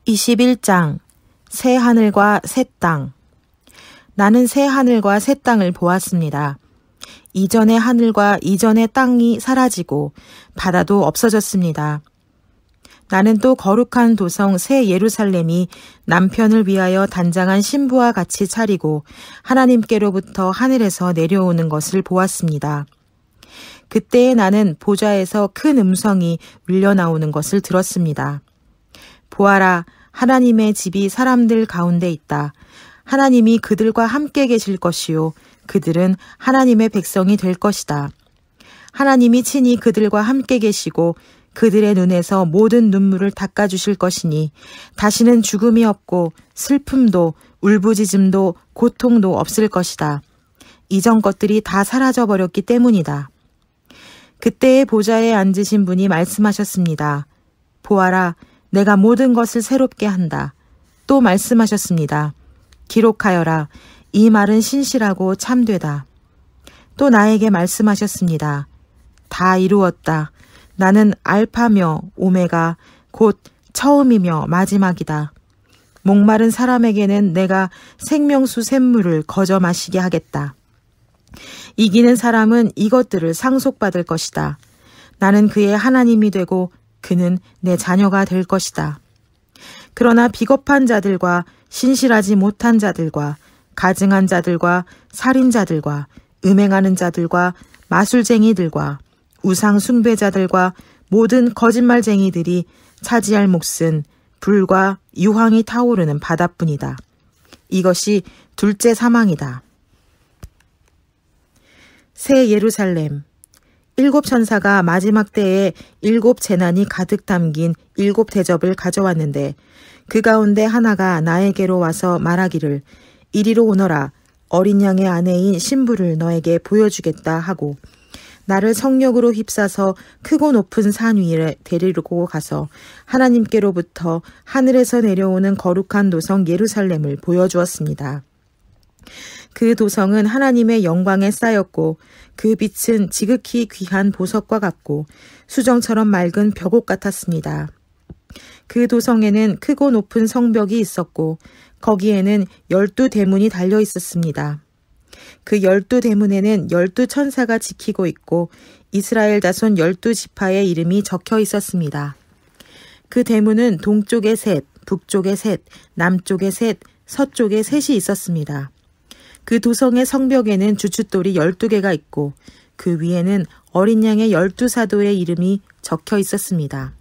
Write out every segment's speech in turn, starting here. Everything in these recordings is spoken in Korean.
21장 새 하늘과 새 땅. 나는 새 하늘과 새 땅을 보았습니다. 이전의 하늘과 이전의 땅이 사라지고 바다도 없어졌습니다. 나는 또 거룩한 도성 새 예루살렘이 남편을 위하여 단장한 신부와 같이 차리고 하나님께로부터 하늘에서 내려오는 것을 보았습니다. 그때에 나는 보좌에서 큰 음성이 울려나오는 것을 들었습니다. 보아라, 하나님의 집이 사람들 가운데 있다. 하나님이 그들과 함께 계실 것이요 그들은 하나님의 백성이 될 것이다. 하나님이 친히 그들과 함께 계시고 그들의 눈에서 모든 눈물을 닦아주실 것이니 다시는 죽음이 없고 슬픔도 울부짖음도 고통도 없을 것이다. 이전 것들이 다 사라져버렸기 때문이다. 그때의 보좌에 앉으신 분이 말씀하셨습니다. 보아라, 내가 모든 것을 새롭게 한다. 또 말씀하셨습니다. 기록하여라. 이 말은 신실하고 참되다. 또 나에게 말씀하셨습니다. 다 이루었다. 나는 알파며 오메가 곧 처음이며 마지막이다. 목마른 사람에게는 내가 생명수 샘물을 거저 마시게 하겠다. 이기는 사람은 이것들을 상속받을 것이다. 나는 그의 하나님이 되고 그는 내 자녀가 될 것이다. 그러나 비겁한 자들과 신실하지 못한 자들과 가증한 자들과 살인자들과 음행하는 자들과 마술쟁이들과 우상 숭배자들과 모든 거짓말쟁이들이 차지할 몫은 불과 유황이 타오르는 바다뿐이다. 이것이 둘째 사망이다. 새 예루살렘. 7 천사가 마지막 때에 7 재난이 가득 담긴 7 대접을 가져왔는데 그 가운데 하나가 나에게로 와서 말하기를 이리로 오너라. 어린 양의 아내인 신부를 너에게 보여주겠다 하고 나를 성령으로 휩싸서 크고 높은 산 위에 데리고 가서 하나님께로부터 하늘에서 내려오는 거룩한 도성 예루살렘을 보여주었습니다. 그 도성은 하나님의 영광에 쌓였고 그 빛은 지극히 귀한 보석과 같고 수정처럼 맑은 벽옥 같았습니다. 그 도성에는 크고 높은 성벽이 있었고 거기에는 12 대문이 달려 있었습니다. 그 12 대문에는 12 천사가 지키고 있고 이스라엘 자손 12지파의 이름이 적혀 있었습니다. 그 대문은 동쪽에 셋, 북쪽에 셋, 남쪽에 셋, 서쪽에 셋이 있었습니다. 그 도성의 성벽에는 주춧돌이 12개가 있고 그 위에는 어린 양의 12사도의 이름이 적혀 있었습니다.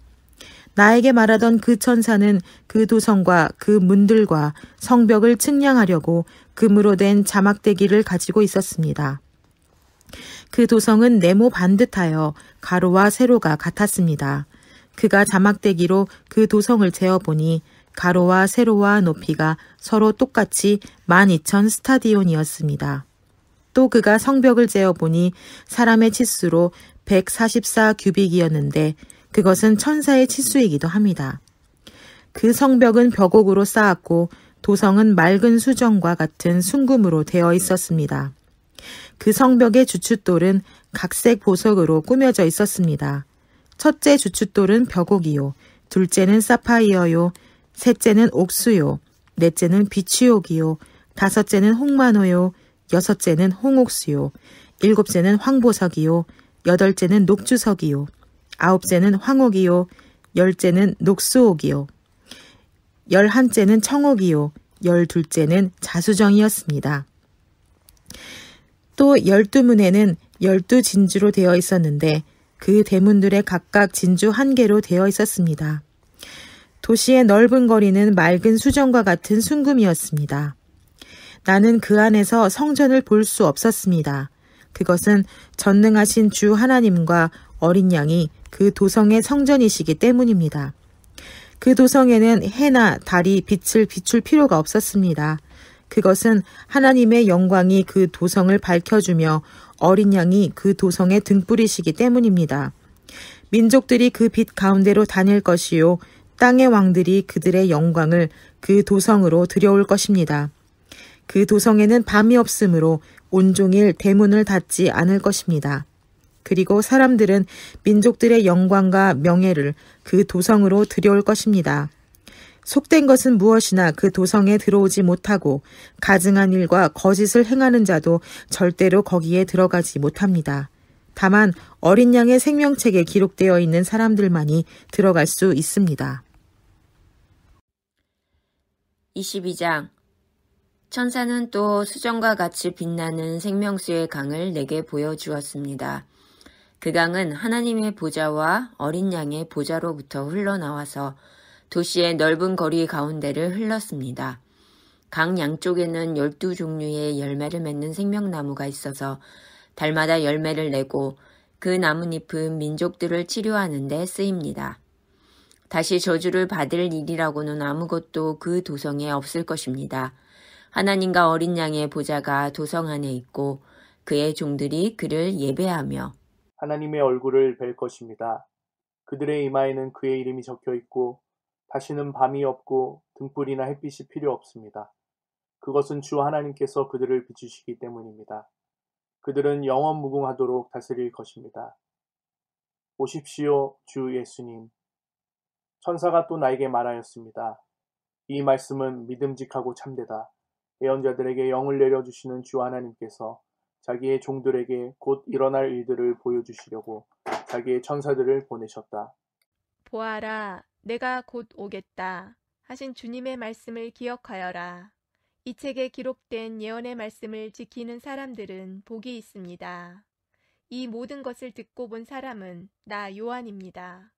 나에게 말하던 그 천사는 그 도성과 그 문들과 성벽을 측량하려고 금으로 된 자막대기를 가지고 있었습니다. 그 도성은 네모 반듯하여 가로와 세로가 같았습니다. 그가 자막대기로 그 도성을 재어보니 가로와 세로와 높이가 서로 똑같이 12,000 스타디온이었습니다. 또 그가 성벽을 재어보니 사람의 치수로 144 규빅이었는데 그것은 천사의 치수이기도 합니다. 그 성벽은 벽옥으로 쌓았고 도성은 맑은 수정과 같은 순금으로 되어 있었습니다. 그 성벽의 주춧돌은 각색 보석으로 꾸며져 있었습니다. 첫째 주춧돌은 벽옥이요, 둘째는 사파이어요, 셋째는 옥수요, 넷째는 비취옥이요, 다섯째는 홍마노요, 여섯째는 홍옥수요, 일곱째는 황보석이요, 여덟째는 녹주석이요, 아홉째는 황옥이요, 열째는 녹수옥이요, 11째는 청옥이요, 12째는 자수정이었습니다. 또 12문에는 12 진주로 되어 있었는데 그 대문들에 각각 진주 1개로 되어 있었습니다. 도시의 넓은 거리는 맑은 수정과 같은 순금이었습니다. 나는 그 안에서 성전을 볼 수 없었습니다. 그것은 전능하신 주 하나님과 어린 양이 그 도성의 성전이시기 때문입니다. 그 도성에는 해나 달이 빛을 비출 필요가 없었습니다. 그것은 하나님의 영광이 그 도성을 밝혀주며 어린 양이 그 도성의 등불이시기 때문입니다. 민족들이 그 빛 가운데로 다닐 것이요 땅의 왕들이 그들의 영광을 그 도성으로 들여올 것입니다. 그 도성에는 밤이 없으므로 온종일 대문을 닫지 않을 것입니다. 그리고 사람들은 민족들의 영광과 명예를 그 도성으로 들여올 것입니다. 속된 것은 무엇이나 그 도성에 들어오지 못하고 가증한 일과 거짓을 행하는 자도 절대로 거기에 들어가지 못합니다. 다만 어린 양의 생명책에 기록되어 있는 사람들만이 들어갈 수 있습니다. 22장 천사는 또 수정과 같이 빛나는 생명수의 강을 내게 보여주었습니다. 그 강은 하나님의 보좌와 어린 양의 보좌로부터 흘러나와서 도시의 넓은 거리 가운데를 흘렀습니다. 강 양쪽에는 12종류의 열매를 맺는 생명나무가 있어서 달마다 열매를 내고 그 나뭇잎은 민족들을 치료하는 데 쓰입니다. 다시 저주를 받을 일이라고는 아무것도 그 도성에 없을 것입니다. 하나님과 어린 양의 보좌가 도성 안에 있고 그의 종들이 그를 예배하며 하나님의 얼굴을 뵐 것입니다. 그들의 이마에는 그의 이름이 적혀 있고 다시는 밤이 없고 등불이나 햇빛이 필요 없습니다. 그것은 주 하나님께서 그들을 비추시기 때문입니다. 그들은 영원 무궁하도록 다스릴 것입니다. 오십시오, 주 예수님. 천사가 또 나에게 말하였습니다. 이 말씀은 믿음직하고 참되다. 예언자들에게 영을 내려주시는 주 하나님께서 자기의 종들에게 곧 일어날 일들을 보여주시려고 자기의 천사들을 보내셨다. 보아라, 내가 곧 오겠다 하신 주님의 말씀을 기억하여라. 이 책에 기록된 예언의 말씀을 지키는 사람들은 복이 있습니다. 이 모든 것을 듣고 본 사람은 나 요한입니다.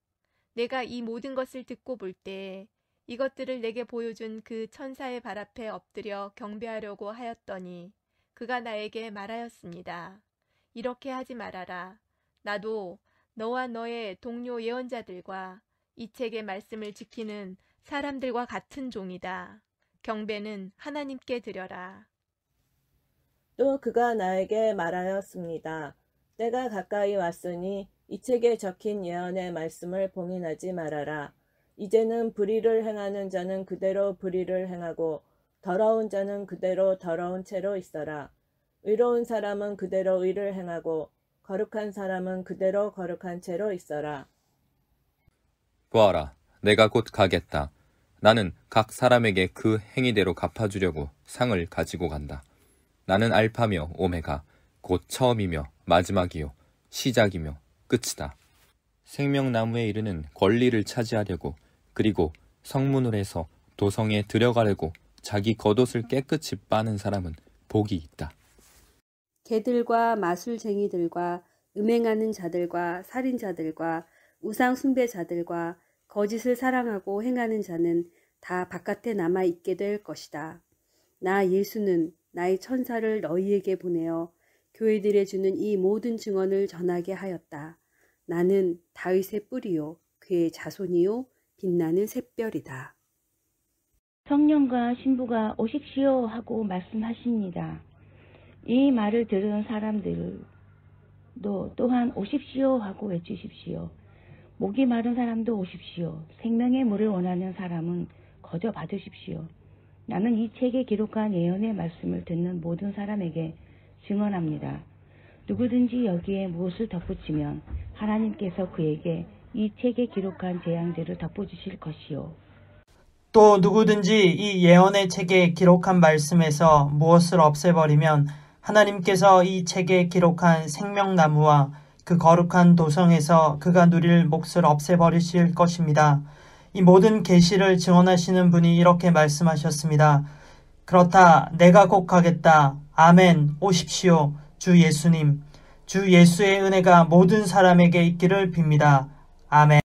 내가 이 모든 것을 듣고 볼 때 이것들을 내게 보여준 그 천사의 발 앞에 엎드려 경배하려고 하였더니 그가 나에게 말하였습니다. 이렇게 하지 말아라. 나도 너와 너의 동료 예언자들과 이 책의 말씀을 지키는 사람들과 같은 종이다. 경배는 하나님께 드려라. 또 그가 나에게 말하였습니다. 때가 가까이 왔으니 이 책에 적힌 예언의 말씀을 봉인하지 말아라. 이제는 불의를 행하는 자는 그대로 불의를 행하고 더러운 자는 그대로 더러운 채로 있어라. 의로운 사람은 그대로 의를 행하고 거룩한 사람은 그대로 거룩한 채로 있어라. 보아라, 내가 곧 가겠다. 나는 각 사람에게 그 행위대로 갚아주려고 상을 가지고 간다. 나는 알파며 오메가, 곧 처음이며 마지막이요 시작이며 끝이다. 생명나무에 이르는 권리를 차지하려고 그리고 성문을 해서 도성에 들어가려고 자기 겉옷을 깨끗이 빠는 사람은 복이 있다. 개들과 마술쟁이들과 음행하는 자들과 살인자들과 우상 숭배자들과 거짓을 사랑하고 행하는 자는 다 바깥에 남아 있게 될 것이다. 나 예수는 나의 천사를 너희에게 보내어 교회들에 주는 이 모든 증언을 전하게 하였다. 나는 다윗의 뿌리요 그의 자손이요 빛나는 샛별이다. 성령과 신부가 오십시오 하고 말씀하십니다. 이 말을 들은 사람들도 또한 오십시오 하고 외치십시오. 목이 마른 사람도 오십시오. 생명의 물을 원하는 사람은 거저 받으십시오. 나는 이 책에 기록한 예언의 말씀을 듣는 모든 사람에게 증언합니다. 누구든지 여기에 무엇을 덧붙이면 하나님께서 그에게 이 책에 기록한 재앙들을 덮어주실 것이요. 또 누구든지 이 예언의 책에 기록한 말씀에서 무엇을 없애버리면 하나님께서 이 책에 기록한 생명나무와 그 거룩한 도성에서 그가 누릴 몫을 없애버리실 것입니다. 이 모든 계시를 증언하시는 분이 이렇게 말씀하셨습니다. 그렇다, 내가 곧 가겠다. 아멘. 오십시오. 주 예수님. 주 예수의 은혜가 모든 사람에게 있기를 빕니다. 아멘.